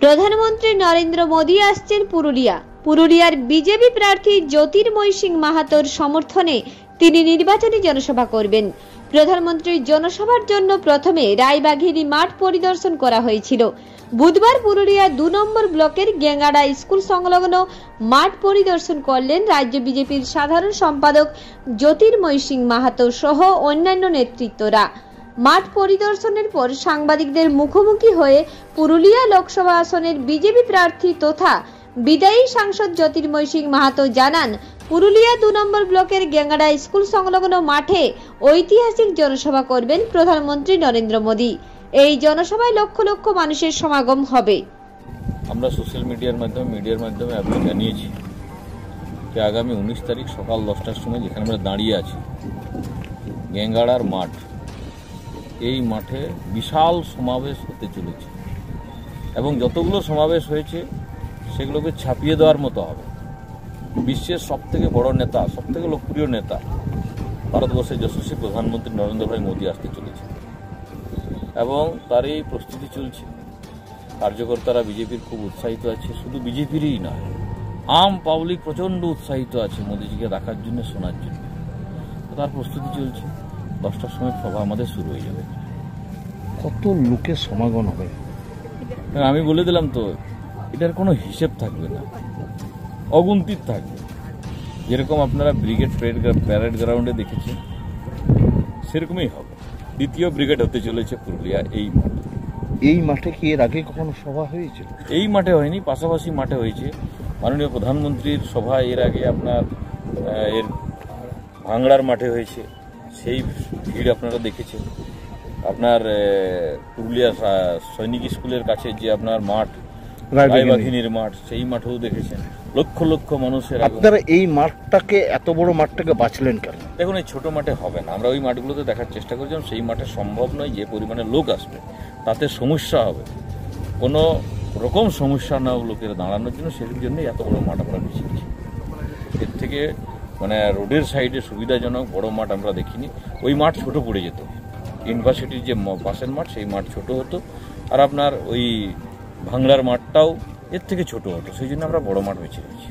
প্রধানমন্ত্রী নরেন্দ্র মোদী আসছেন পুরুলিয়ার বিজেপি প্রার্থী জ্যোতির্ময় সিং মাহাতোর সমর্থনে তিনি নির্বাচনী জনসভা করবেন। প্রধানমন্ত্রীর জনসভার জন্য প্রথমে রায়বাঘিনী মাঠ পরিদর্শন করা হয়েছিল। বুধবার পুরুলিয়া 2 নম্বর ব্লকের গেঙ্গাড়া স্কুল সংলগ্ন মাঠ পরিদর্শন করলেন রাজ্য বিজেপির সাধারণ সম্পাদক জ্যোতির্ময় সিং মাহাতো সহ অন্যান্য নেতৃত্বরা। মাঠ পরিদর্শনের পর সাংবাদিকদের মুখোমুখি হয়ে পুরুলিয়া লোকসভা আসনের বিজেপি প্রার্থী তথা বিদায়ী সাংসদ জ্যোতির্ময় সিং মাহাতো জানান, পুরুলিয়া 2 নম্বর ব্লকের গেঙ্গাড়া স্কুল সংলগ্ন মাঠে ঐতিহাসিক জনসভা করবেন প্রধানমন্ত্রী নরেন্দ্র মোদী। এই জনসভায় লক্ষ লক্ষ মানুষের সমাগম হবে। আমরা সোশ্যাল মিডিয়ার মাধ্যমে আপনি জানিয়েছি যে আগামী 19 তারিখ সকাল 10টার সময় যেখানে আমরা দাঁড়িয়ে আছি গেঙ্গাড়ার মাঠ, এই মাঠে বিশাল সমাবেশ হতে চলেছে এবং যতগুলো সমাবেশ হয়েছে সেগুলোকে ছাপিয়ে দেওয়ার মতো হবে। বিশ্বের সবথেকে বড় নেতা, সবথেকে লোকপ্রিয় নেতা, ভারতবর্ষের যশস্বী প্রধানমন্ত্রী নরেন্দ্র ভাই মোদী আসতে চলেছে এবং তার এই প্রস্তুতি চলছে। কার্যকর্তারা বিজেপির খুব উৎসাহিত আছে, শুধু বিজেপিরই নয়, আম পাবলিক প্রচণ্ড উৎসাহিত আছে মোদীজিকে দেখার জন্য, শোনার জন্য। তার প্রস্তুতি চলছে। 10টার সময় সভা আমাদের শুরু হয়ে যাবে। কত লোকের সমাগম হবে আমি বলে দিলাম তো, এটার কোনো হিসেব থাকবে না, অগুন্তিত থাকবে। যেরকম আপনারা ব্রিগেড প্যারেড গ্রাউন্ডে দেখেছেন সেরকমই হবে। দ্বিতীয় ব্রিগেড হতে চলেছে পুরুলিয়া এই মাঠে কি এর আগে কখনো সভা হয়েছিল? এই মাঠে হয়নি, পাশাপাশি মাঠে হয়েছে। মাননীয় প্রধানমন্ত্রীর সভা এর আগে আপনার এর ভাঙড়ার মাঠে হয়েছে, সেই ভিড় আপনারা দেখেছেন। আপনার পুরুলিয়া সৈনিক স্কুলের কাছে যে আপনার মাঠ, রায়বাঘিনীর মাঠ, সেই মাঠেও দেখেছেন। লক্ষ লক্ষ মানুষের। আপনারা এই মাঠটাকে, এত বড় মাঠটাকে বাঁচলেন কেন? দেখুন, এই ছোট মাঠে হবে না। আমরা ওই মাঠগুলোতে দেখার চেষ্টা করছিলাম, সেই মাঠে সম্ভব নয়। যে পরিমাণে লোক আসবে তাতে সমস্যা হবে, কোনো রকম সমস্যা না লোকের দাঁড়ানোর জন্য, সেই জন্যই এত বড় মাঠ আমরা বেছেছি। এর থেকে রোডের সাইডে সুবিধাজনক বড় মাঠ আমরা দেখিনি। ওই মাঠ ছোট পড়ে যেত। ইউনিভার্সিটির যে পাশের মাঠ, সেই মাঠ ছোট হতো, আর আপনার ওই ভাঙড়ার মাঠটাও এর থেকে ছোট হতো। সেই জন্য আমরা বড় মাঠ বেছে নিয়েছি।